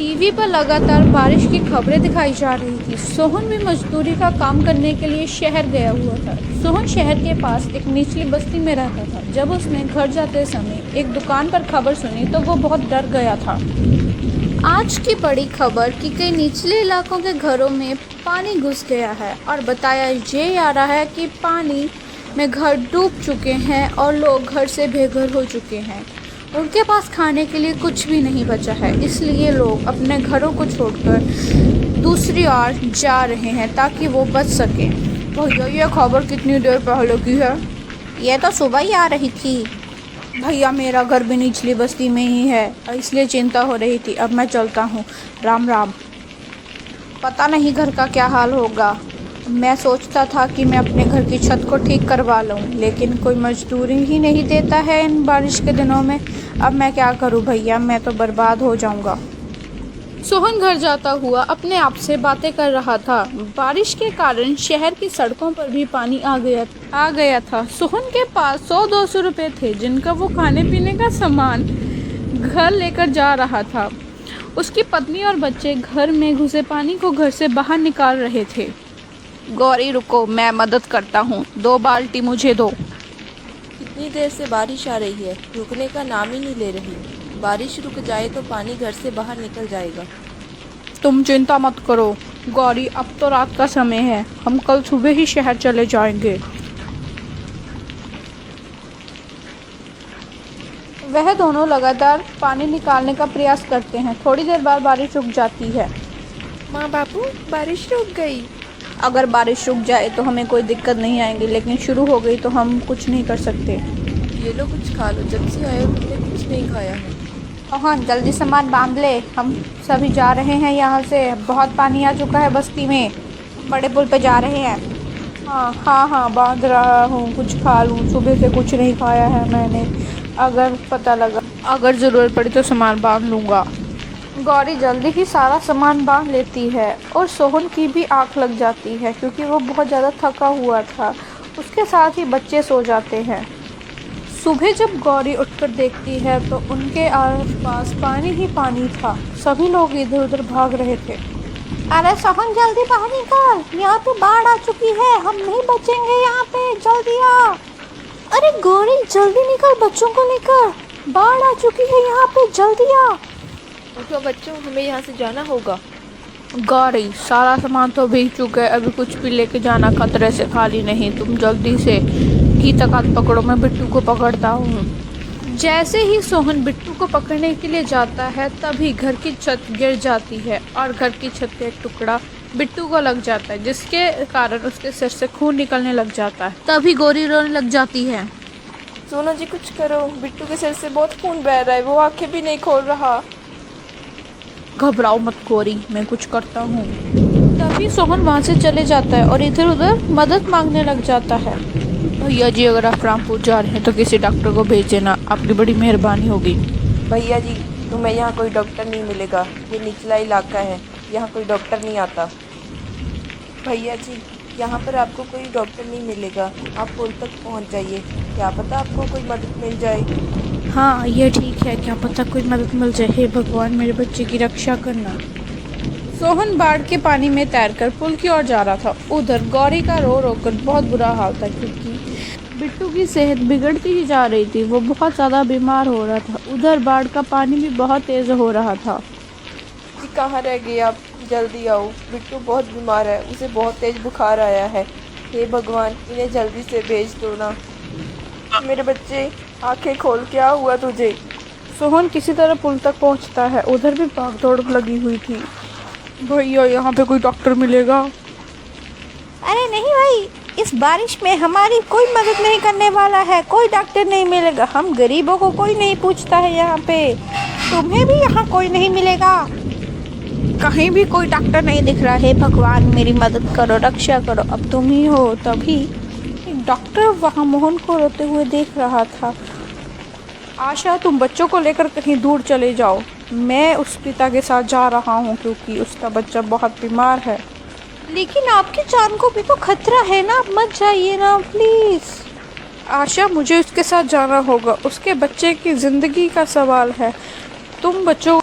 TV पर लगातार बारिश की खबरें दिखाई जा रही थी। सोहन भी मजदूरी का काम करने के लिए शहर गया हुआ था। सोहन शहर के पास एक निचली बस्ती में रहता था। जब उसने घर जाते समय एक दुकान पर खबर सुनी तो वो बहुत डर गया था। आज की बड़ी खबर कि कई निचले इलाकों के घरों में पानी घुस गया है और बताया ये जा रहा है कि पानी में घर डूब चुके हैं और लोग घर से बेघर हो चुके हैं। उनके पास खाने के लिए कुछ भी नहीं बचा है, इसलिए लोग अपने घरों को छोड़कर दूसरी ओर जा रहे हैं ताकि वो बच सकें। भैया ये खबर कितनी देर पहले की है? ये तो सुबह ही आ रही थी। भैया मेरा घर भी निचली बस्ती में ही है, इसलिए चिंता हो रही थी। अब मैं चलता हूँ। राम राम। पता नहीं घर का क्या हाल होगा। मैं सोचता था कि मैं अपने घर की छत को ठीक करवा लूँ, लेकिन कोई मजदूरी ही नहीं देता है इन बारिश के दिनों में। अब मैं क्या करूँ भैया, मैं तो बर्बाद हो जाऊँगा। सोहन घर जाता हुआ अपने आप से बातें कर रहा था। बारिश के कारण शहर की सड़कों पर भी पानी आ गया था। सोहन के पास 100-200 रुपए थे, जिनका वो खाने पीने का सामान घर लेकर जा रहा था। उसकी पत्नी और बच्चे घर में घुसे पानी को घर से बाहर निकाल रहे थे। गौरी रुको, मैं मदद करता हूँ, 2 बाल्टी मुझे दो। कितनी देर से बारिश आ रही है, रुकने का नाम ही नहीं ले रही। बारिश रुक जाए तो पानी घर से बाहर निकल जाएगा। तुम चिंता मत करो गौरी, अब तो रात का समय है, हम कल सुबह ही शहर चले जाएंगे। वह दोनों लगातार पानी निकालने का प्रयास करते हैं। थोड़ी देर बाद बारिश रुक जाती है। माँ बापू, बारिश रुक गई। अगर बारिश रुक जाए तो हमें कोई दिक्कत नहीं आएगी, लेकिन शुरू हो गई तो हम कुछ नहीं कर सकते। ये लो कुछ खा लो, जब से आए हो तुमने कुछ नहीं खाया है। हाँ, जल्दी सामान बांध ले, हम सभी जा रहे हैं यहाँ से। बहुत पानी आ चुका है बस्ती में, बड़े पुल पे जा रहे हैं। हाँ बांध रहा हूँ, कुछ खा लूँ, सुबह से कुछ नहीं खाया है मैंने। अगर ज़रूरत पड़ी तो सामान बांध लूँगा। गौरी जल्दी ही सारा सामान बांध लेती है और सोहन की भी आँख लग जाती है क्योंकि वो बहुत ज़्यादा थका हुआ था। उसके साथ ही बच्चे सो जाते हैं। सुबह जब गौरी उठकर देखती है तो उनके आसपास पानी ही पानी था। सभी लोग इधर उधर भाग रहे थे। अरे सोहन जल्दी बाहर निकल, यहाँ पे बाढ़ आ चुकी है, हम नहीं बचेंगे यहाँ पे, जल्दी आ। अरे गौरी जल्दी निकल, बच्चों को लेकर, बाढ़ आ चुकी है यहाँ पे, जल्दी आ। उठो बच्चों, हमें यहाँ से जाना होगा। गौरी सारा सामान तो भीग चुका है, अभी कुछ भी लेके जाना खतरे से खाली नहीं। तुम जल्दी से की तकात पकड़ो, मैं बिट्टू को पकड़ता हूँ। जैसे ही सोहन बिट्टू को पकड़ने के लिए जाता है तभी घर की छत गिर जाती है और घर की छत का एक टुकड़ा बिट्टू को लग जाता है, जिसके कारण उसके सिर से खून निकलने लग जाता है। तभी गौरी रोने लग जाती है। सोना जी कुछ करो, बिट्टू के सिर से बहुत खून बह रहा है, वो आंखें भी नहीं खोल रहा। घबराओ मत गौरी, मैं कुछ करता हूँ। तभी सोहन वहाँ से चले जाता है और इधर उधर मदद मांगने लग जाता है। भैया जी अगर आप रामपुर जा रहे हैं तो किसी डॉक्टर को भेज देना, आपकी बड़ी मेहरबानी होगी। भैया जी तुम्हें यहाँ कोई डॉक्टर नहीं मिलेगा, ये निचला इलाका है, यहाँ कोई डॉक्टर नहीं आता। भैया जी यहाँ पर आपको कोई डॉक्टर नहीं मिलेगा, आप पुल तक पहुँच जाइए, क्या पता आपको कोई मदद मिल जाए। हाँ ये ठीक है, क्या पता कोई मदद मिल जाए। हे भगवान मेरे बच्चे की रक्षा करना। सोहन बाढ़ के पानी में तैरकर पुल की ओर जा रहा था। उधर गौरी का रो रो कर बहुत बुरा हाल था क्योंकि बिट्टू की सेहत बिगड़ती ही जा रही थी, वो बहुत ज़्यादा बीमार हो रहा था। उधर बाढ़ का पानी भी बहुत तेज़ हो रहा था। जी कहाँ रह गए आप, जल्दी आओ, बिट्टू बहुत बीमार है, उसे बहुत तेज़ बुखार आया है। हे भगवान इन्हें जल्दी से भेज दो ना। मेरे बच्चे आंखें खोल, क्या हुआ तुझे? सोहन किसी तरह पुल तक पहुंचता है। उधर भी भाग दौड़ लगी हुई थी। भैया यहाँ पे कोई डॉक्टर मिलेगा? अरे नहीं भाई, इस बारिश में हमारी कोई मदद नहीं करने वाला है, कोई डॉक्टर नहीं मिलेगा। हम गरीबों को कोई नहीं पूछता है यहाँ पे। तुम्हें भी यहाँ कोई नहीं मिलेगा, कहीं भी कोई डॉक्टर नहीं दिख रहा है। भगवान मेरी मदद करो, रक्षा करो, अब तुम ही हो। तभी एक डॉक्टर वहाँ मोहन को रोते हुए देख रहा था। आशा तुम बच्चों को लेकर कहीं दूर चले जाओ, मैं उस पिता के साथ जा रहा हूँ क्योंकि उसका बच्चा बहुत बीमार है। लेकिन आपकी जान को भी तो खतरा है ना, आप मत जाइए ना प्लीज़। आशा मुझे उसके साथ जाना होगा, उसके बच्चे की ज़िंदगी का सवाल है। तुम बच्चों